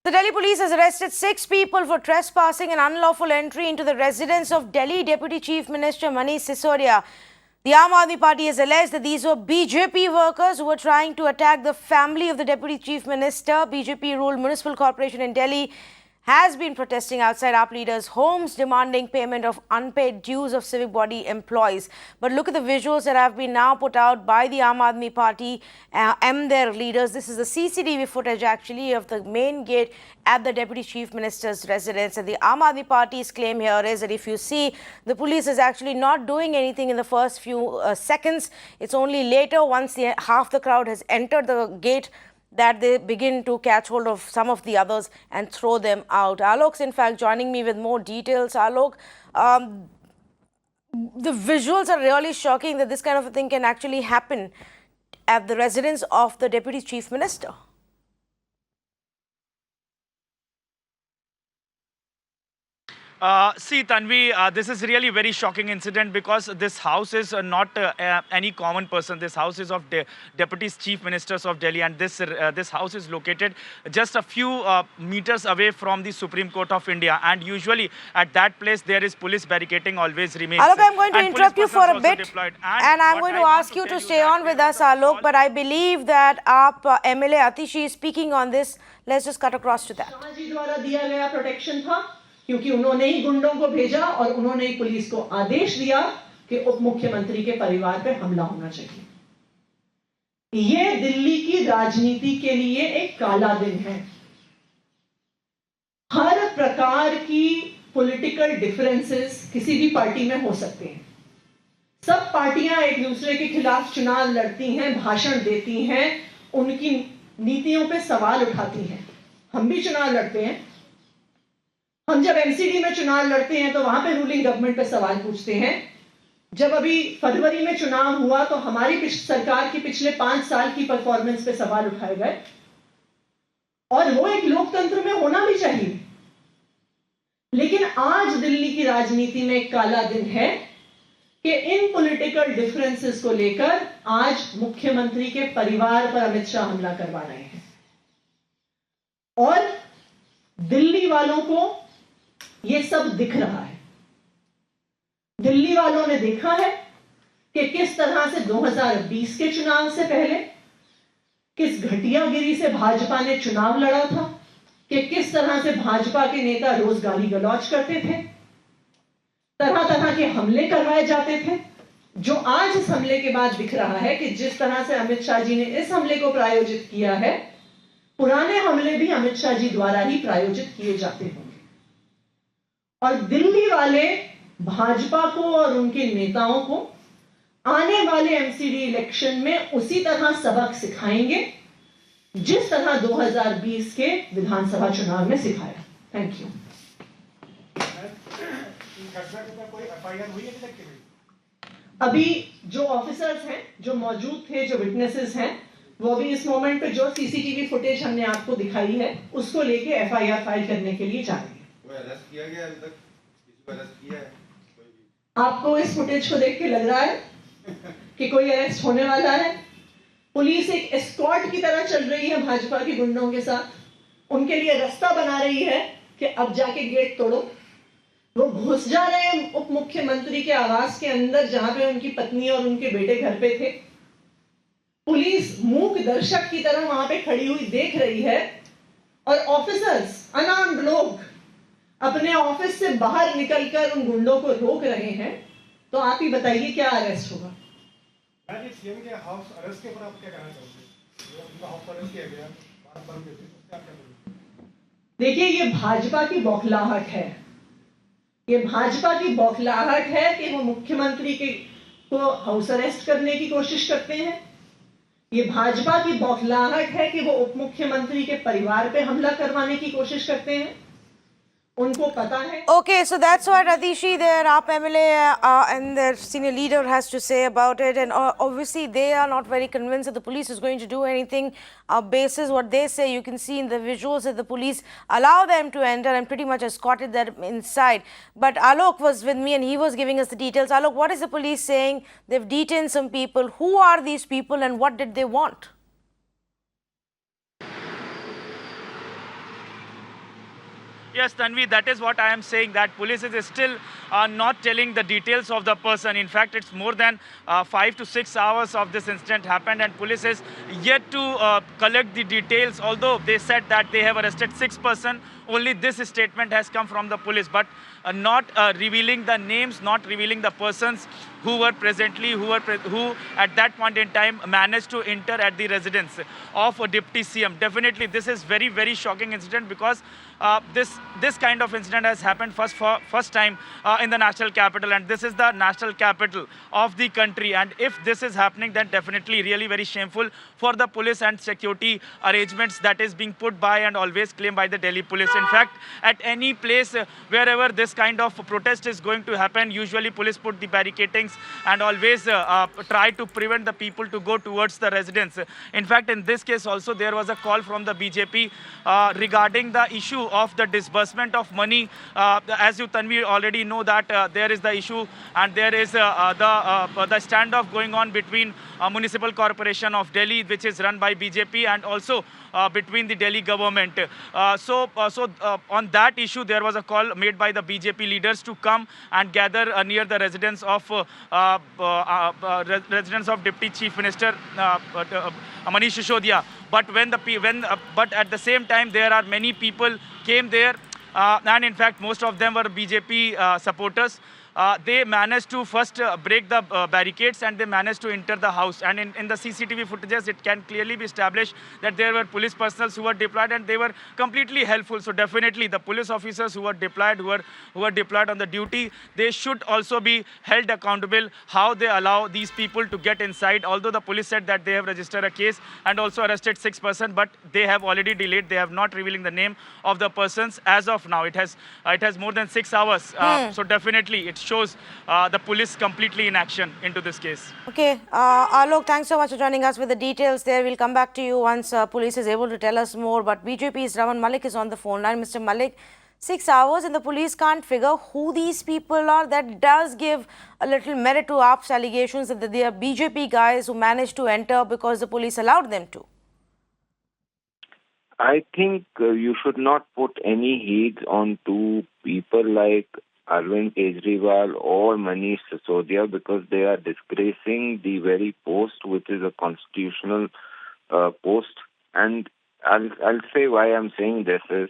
The Delhi police has arrested 6 people for trespassing and unlawful entry into the residence of Delhi Deputy Chief Minister Manish Sisodia. The Aam Aadmi Party has alleged that these were BJP workers who were trying to attack the family of the Deputy Chief Minister. BJP-ruled municipal corporation in Delhi has been protesting outside AAP leaders' homes, demanding payment of unpaid dues of civic body employees. But look at the visuals that have been now put out by the Aam Aadmi Party and their leaders. This is the CCTV footage actually of the main gate at the Deputy Chief Minister's residence. And the Aam Aadmi Party's claim here is that if you see, the police is actually not doing anything in the first few seconds. It's only later, once half the crowd has entered the gate, that they begin to catch hold of some of the others and throw them out. Alok's in fact joining me with more details. Alok, the visuals are really shocking that this kind of a thing can actually happen at the residence of the Deputy Chief Minister. See, Tanvi, this is really very shocking incident because this house is not any common person. This house is of Deputy Chief Ministers of Delhi, and this house is located just a few meters away from the Supreme Court of India. And usually at that place there is police barricading always remains. Alok, I'm going to interrupt you for a bit, and I'm going to ask you to stay on with us, Alok. But I believe that AAP MLA Atishi is speaking on this. Let's just cut across to that. Sharma ji द्वारा दिया गया protection था, क्योंकि उन्होंने ही गुंडों को भेजा और उन्होंने ही पुलिस को आदेश दिया कि उप मुख्यमंत्री के परिवार पर हमला होना चाहिए। ये दिल्ली की राजनीति के लिए एक काला दिन है। हर प्रकार की पॉलिटिकल डिफरेंसेस किसी भी पार्टी में हो सकते हैं। सब पार्टियां एक दूसरे के खिलाफ चुनाव लड़ती हैं, भाषण देती हैं, उनकी नीतियों पे सवाल उठाती हैं। हम भी चुनाव लड़ते हैं। हम जब एमसीडी में चुनाव लड़ते हैं तो वहां पे रूलिंग गवर्नमेंट पे सवाल पूछते हैं। जब अभी फरवरी में चुनाव हुआ तो हमारी सरकार की पिछले 5 साल की परफॉर्मेंस पे सवाल उठाए गए, और वो एक लोकतंत्र में होना भी चाहिए। लेकिन आज दिल्ली की राजनीति में एक काला दिन है कि इन पॉलिटिकल डिफरेंसेस को लेकर आज मुख्यमंत्री के परिवार पर अमित शाह हमला करवा रहे हैं, और दिल्ली वालों को ये सब दिख रहा है। दिल्ली वालों ने देखा है कि किस तरह से 2020 के चुनाव से पहले किस घटियागिरी से भाजपा ने चुनाव लड़ा था, कि किस तरह से भाजपा के नेता रोज गाली गलौज करते थे, तरह तरह के हमले करवाए जाते थे। जो आज इस हमले के बाद दिख रहा है कि जिस तरह से अमित शाह जी ने इस हमले को प्रायोजित किया है, पुराने हमले भी अमित शाह जी द्वारा ही प्रायोजित किए जाते होंगे। और दिल्ली वाले भाजपा को और उनके नेताओं को आने वाले एमसीडी इलेक्शन में उसी तरह सबक सिखाएंगे जिस तरह 2020 के विधानसभा चुनाव में सिखाया। Thank you. अभी जो ऑफिसर्स हैं, जो मौजूद थे, जो विटनेसेस हैं, वो भी इस मोमेंट पे जो सीसीटीवी फुटेज हमने आपको दिखाई है उसको लेके एफआईआर फाइल करने के लिए जा रहे हैं। अरेस्ट किया गया? अभी तक किसी को अरेस्ट किया है? आपको इस फुटेज को देख के लग रहा है कि कोई अरेस्ट होने वाला है? पुलिस एक एस्कॉर्ट की तरह चल रही है भाजपा के गुंडों के साथ, उनके लिए रास्ता बना रही है कि अब जाके गेट तोड़ो। वो घुस जा रहे हैं उप मुख्यमंत्री के आवास के अंदर, जहां पे उनकी पत्नी और उनके बेटे घर पे थे। पुलिस मूक दर्शक की तरह वहां पे खड़ी हुई देख रही है, और ऑफिसर्स, अनार्म्ड लोग अपने ऑफिस से बाहर निकलकर उन गुंडों को रोक रहे हैं। तो आप ही बताइए क्या अरेस्ट होगा? सीएम के हाउस अरेस्ट के ऊपर आप क्या कहना चाहोगे? उनका हाउस अरेस्ट किया गया, देखिए, ये भाजपा की बौखलाहट है। ये भाजपा की बौखलाहट है कि वो मुख्यमंत्री के को हाउस अरेस्ट करने की कोशिश करते हैं। ये भाजपा की बौखलाहट है कि वो उप मुख्यमंत्री के परिवार पे हमला करवाने की कोशिश करते हैं। उनको पता है। Okay, so that's what Atishi, their AAP MLA and their senior leader has to say about it. And obviously they are not very convinced that the police is going to do anything. Basis what they say, you can see in the visuals that the police allow them to enter and pretty much escorted them inside. But Alok was with me and he was giving us the details. Alok, what is the police saying? They've detained some people. Who are these people and what did they want? Yes, Tanvi, that is what I am saying, that police is still not telling the details of the person. In fact, it's more than 5 to 6 hours of this incident happened and police is yet to collect the details. Although they said that they have arrested 6 persons, only this statement has come from the police, but not revealing the names, not revealing the persons who were presently, who at that point in time managed to enter at the residence of a deputy CM. Definitely, this is very shocking incident because this kind of incident has happened first time in the national capital, and this is the national capital of the country. And if this is happening, then definitely really very shameful for the police and security arrangements that is being put by and always claimed by the Delhi police. In fact, at any place wherever this kind of protest is going to happen, usually police put the barricadings and always try to prevent the people to go towards the residence. In fact, in this case also there was a call from the BJP regarding the issue of the disbursement of money. As you, Tanvi, already know that there is the issue and there is the standoff going on between Municipal Corporation of Delhi, which is run by BJP, and also between the Delhi government. So on that issue, there was a call made by the BJP leaders to come and gather near the residence of Deputy Chief Minister Manish Sisodia. But but at the same time, there are many people came there, and in fact, most of them were BJP supporters. They managed to first break the barricades and they managed to enter the house. And in the CCTV footages, it can clearly be established that there were police personnel who were deployed and they were completely helpful. So definitely the police officers who were deployed, who were deployed on the duty, they should also be held accountable how they allow these people to get inside. Although the police said that they have registered a case and also arrested 6 persons, but they have already delayed. They have not revealing the name of the persons as of now. It has more than 6 hours. So definitely it shows the police completely in action into this case. Okay, Alok, thanks so much for joining us with the details there. We'll come back to you once police is able to tell us more. But BJP's Raman Malik is on the phone line. Mr. Malik, 6 hours and the police can't figure who these people are. That does give a little merit to AAP's allegations that they are BJP guys who managed to enter because the police allowed them to. I think you should not put any heat on two people like Arvind Kejriwal or Manish Sisodia because they are disgracing the very post which is a constitutional post. And I'll say why I'm saying this is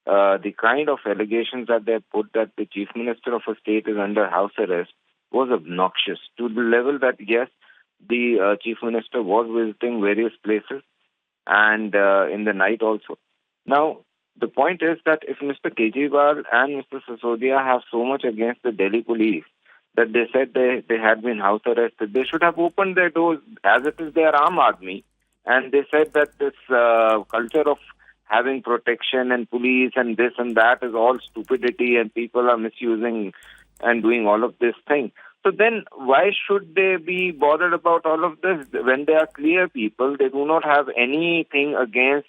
the kind of allegations that they put that the Chief Minister of a state is under house arrest was obnoxious to the level that, yes, the Chief Minister was visiting various places and in the night also. Now, the point is that if Mr. Kejriwal and Mr. Sisodia have so much against the Delhi police that they said they had been house arrested, they should have opened their doors as it is their Aam Aadmi. And they said that this culture of having protection and police and this and that is all stupidity and people are misusing and doing all of this thing. So then why should they be bothered about all of this when they are clear people? They do not have anything against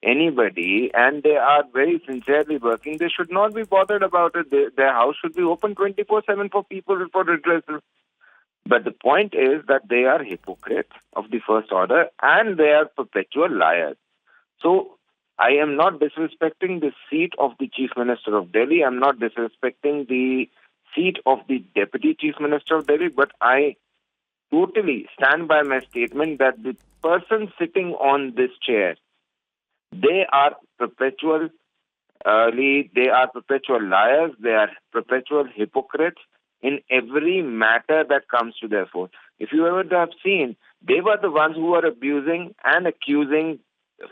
anybody and they are very sincerely working. They should not be bothered about it. Their house should be open 24/7 for people for redressal. But the point is that they are hypocrites of the first order and they are perpetual liars. So I am not disrespecting the seat of the Chief Minister of Delhi. I'm not disrespecting the seat of the Deputy Chief Minister of Delhi, but I totally stand by my statement that the person sitting on this chair, they are perpetual liars, they are perpetual hypocrites in every matter that comes to their fore. If you ever have seen, they were the ones who were abusing and accusing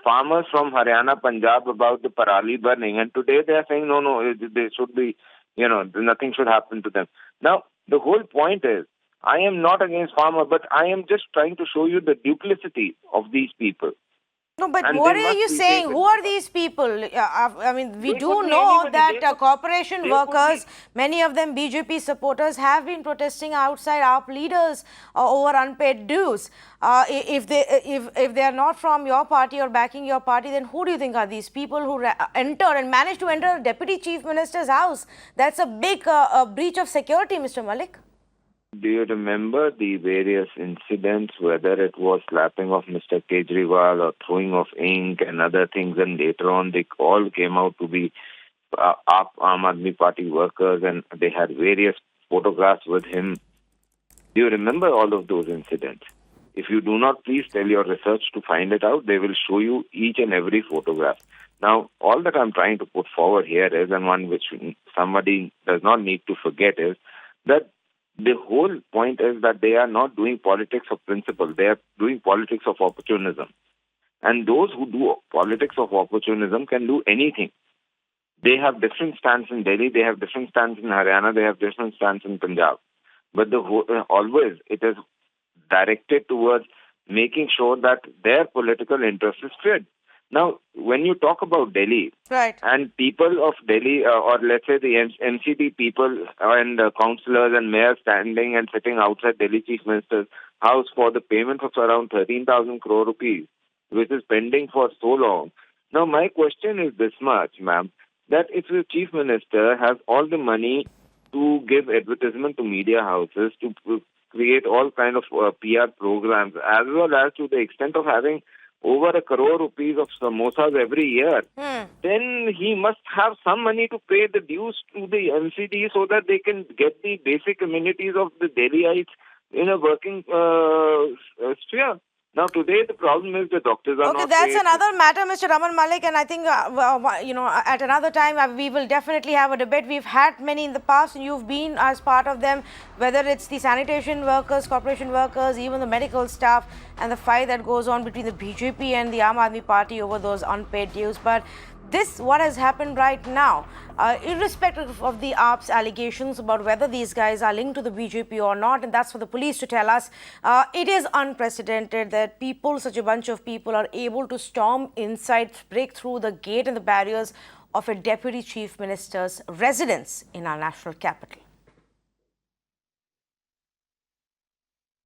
farmers from Haryana, Punjab about the parali burning. And today they are saying, no, they should be, nothing should happen to them. Now, the whole point is, I am not against farmers, but I am just trying to show you the duplicity of these people. No, but And what they are must you be saying? taken. Who are these people? I mean, we They do could be know anybody. that They could- corporation they could workers, be- many of them BJP supporters, have been protesting outside AAP leaders over unpaid dues. If they are not from your party or backing your party, then who do you think are these people who enter and manage to enter a Deputy Chief Minister's house? That's a big breach of security, Mr. Malik. Do you remember the various incidents, whether it was slapping of Mr. Kejriwal or throwing of ink and other things, and later on they all came out to be Aam Aadmi Party workers, and they had various photographs with him. Do you remember all of those incidents? If you do not, please tell your research to find it out. They will show you each and every photograph. Now, all that I'm trying to put forward here is, and one which somebody does not need to forget, is that the whole point is that they are not doing politics of principle. They are doing politics of opportunism. And those who do politics of opportunism can do anything. They have different stance in Delhi, they have different stance in Haryana, they have different stance in Punjab. But always it is directed towards making sure that their political interest is fed. Now, when you talk about Delhi, Right. and people of Delhi, or let's say the NCP people and councillors and mayors standing and sitting outside Delhi Chief Minister's house for the payment of around 13,000 crore rupees, which is pending for so long. Now, my question is this much, ma'am, that if the Chief Minister has all the money to give advertisement to media houses, to create all kind of PR programs, as well as to the extent of having over 1 crore rupees of samosas every year, then he must have some money to pay the dues to the NCD so that they can get the basic amenities of the Delhiites in a working sphere. Now, today the problem is the doctors are Okay, not that's paid. another matter, Mr. Raman Malik, and I think, at another time we will definitely have a debate. We've had many in the past, and you've been as part of them, whether it's the sanitation workers, corporation workers, even the medical staff, and the fight that goes on between the BJP and the Aam Aadmi Party over those unpaid dues. But this, what has happened right now, irrespective of the AAP's allegations about whether these guys are linked to the BJP or not, and that's for the police to tell us, it is unprecedented that people, such a bunch of people, are able to storm inside, break through the gate and the barriers of a deputy chief minister's residence in our national capital.